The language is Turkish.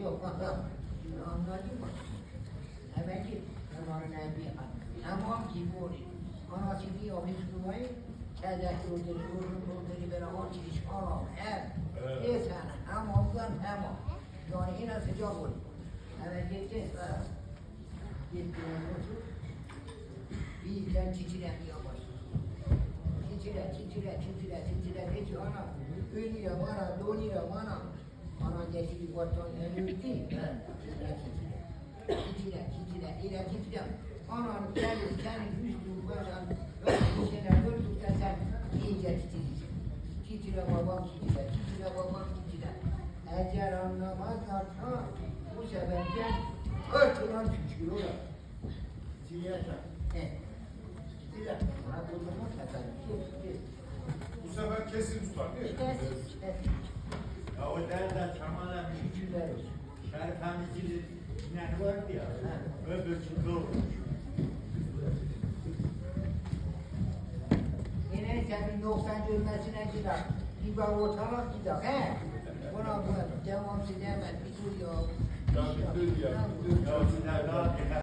yok. Anladın mı? Hemen git. Hemen bir an. Tamam gibi oluyor. Anası bir ofis numarayı Kâdâk yurdunu böyle 10 kişi anam hem. Neyse hem ondan hem o. Yani yine sıcak oluyor. Hemen gideceğiz. Gittiğimiz otur. Birden titremiyor başlıyor. Titire. Hiç ana. Ölüyor bana, donuyor bana. Ana geçti baton ölüyor değil. Titire. Anam senin üstün başan böyle bir şeyler gördükten sen iyice titreceksin. Titire babam titire. Eğer anlamazlarsa bu sefer sen örtünen tükürüyor. Titire. Titire. Bana bulunma satarım. Bu sefer kesin tutar değil mi? Kesin. Ya o derden çamana bir Tükürler olsun. Şerifemizin inen vardı ya, öbürsü doğru. Yine senin 90 görmesine gider. Bir bak ortalık gider. He? Buna devamsız hemen bir duruyor. Ya bir dur ya. Ya size daha